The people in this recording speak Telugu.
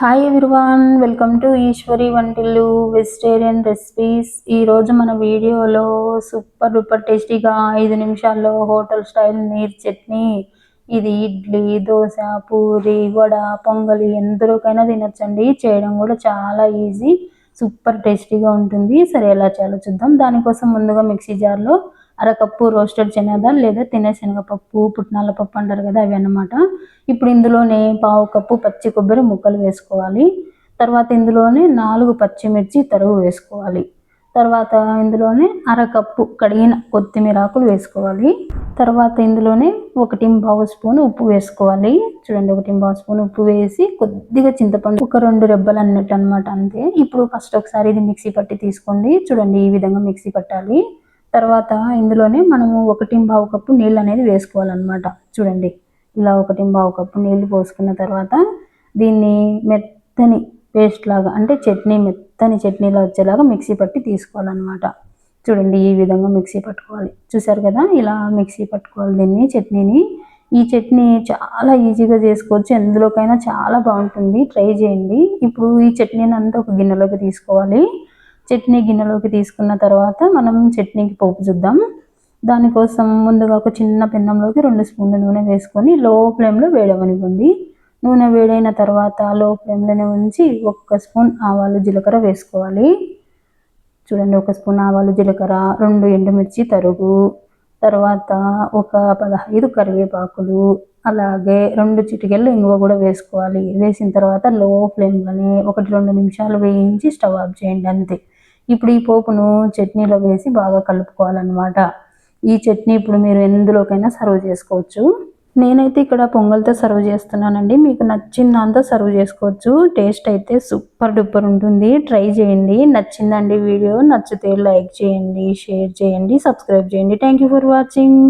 Hi everyone, welcome to Eshwari వంటిల్లు వెజిటేరియన్ రెసిపీస్. ఈరోజు మన వీడియోలో సూపర్ డూపర్ టేస్టీగా 5 నిమిషాల్లో హోటల్ స్టైల్ నీర్ చట్నీ. ఇది ఇడ్లీ, దోశ, పూరి, వడ, పొంగలి ఎందులోకైనా తినొచ్చండి. చేయడం కూడా చాలా ఈజీ, సూపర్ టేస్టీగా ఉంటుంది. సరే ఎలా చేయాలో చూద్దాం. దానికోసం ముందుగా మిక్సీ జార్లో అరకప్పు రోస్టెడ్ శనగదాలు లేదా తినే శనగపప్పు, పుట్నాల పప్పు అంటారు కదా, అవి అన్నమాట. ఇప్పుడు ఇందులోనే పావు కప్పు పచ్చి కొబ్బరి ముక్కలు వేసుకోవాలి. తర్వాత ఇందులోనే 4 పచ్చిమిర్చి తరుగు వేసుకోవాలి. తర్వాత ఇందులోనే అరకప్పు కడిగిన కొత్తిమీర ఆకులు వేసుకోవాలి. తర్వాత ఇందులోనే 1 స్పూన్ ఉప్పు వేసుకోవాలి. చూడండి, 1 స్పూన్ ఉప్పు వేసి కొద్దిగా చింతపండు ఒక 2 రెబ్బలు అన్నట్టు అనమాట, అంతే. ఇప్పుడు ఫస్ట్ ఒకసారి ఇది మిక్సీ పట్టి తీసుకోండి. చూడండి, ఈ విధంగా మిక్సీ పట్టాలి. తర్వాత ఇందులోనే మనము 1 కప్పు నీళ్ళు అనేది వేసుకోవాలన్నమాట. చూడండి, ఇలా 1 కప్పు నీళ్ళు పోసుకున్న తర్వాత దీన్ని మెత్తని పేస్ట్ లాగా, అంటే చట్నీ మెత్తని చట్నీలా వచ్చేలాగా మిక్సీ పట్టి తీసుకోవాలన్నమాట. చూడండి, ఈ విధంగా మిక్సీ పట్టుకోవాలి. చూసారు కదా, ఇలా మిక్సీ పట్టుకోవాలి దీన్ని, చట్నీని. ఈ చట్నీ చాలా ఈజీగా చేసుకోవచ్చు, ఎందులోకైనా చాలా బాగుంటుంది, ట్రై చేయండి. ఇప్పుడు ఈ చట్నీని అంతా ఒక గిన్నెలోకి తీసుకోవాలి. చట్నీ గిన్నెలోకి తీసుకున్న తర్వాత మనం చట్నీకి పోపు చూద్దాం. దానికోసం ముందుగా ఒక చిన్న పెన్నంలోకి 2 స్పూన్ల నూనె వేసుకొని లో ఫ్లేమ్లో వేడవనివ్వండి. నూనె వేడైన తర్వాత లో ఫ్లేమ్లోనే ఉంచి 1 స్పూన్ ఆవాలు జీలకర్ర వేసుకోవాలి. చూడండి, 1 స్పూన్ ఆవాలు జీలకర్ర, 2 ఎండుమిర్చి తరుగు, తర్వాత ఒక 15 కరివేపాకులు, అలాగే 2 చిటికెళ్ళు ఇంగువ కూడా వేసుకోవాలి. వేసిన తర్వాత లో ఫ్లేమ్లోనే 1-2 నిమిషాలు వేయించి స్టవ్ ఆఫ్ చేయండి, అంతే. ఇప్పుడు ఈ పోపును చట్నీలో వేసి బాగా కలుపుకోవాలన్నమాట. ఈ చట్నీ ఇప్పుడు మీరు ఎందులోకైనా సర్వ్ చేసుకోవచ్చు. నేనైతే ఇక్కడ పొంగల్తో సర్వ్ చేస్తున్నానండి, మీకు నచ్చిన దాంతో సర్వ్ చేసుకోవచ్చు. టేస్ట్ అయితే సూపర్ డూపర్ ఉంటుంది, ట్రై చేయండి. నచ్చిందండి వీడియో? నచ్చితే లైక్ చేయండి, షేర్ చేయండి, సబ్స్క్రైబ్ చేయండి. Thank you for watching.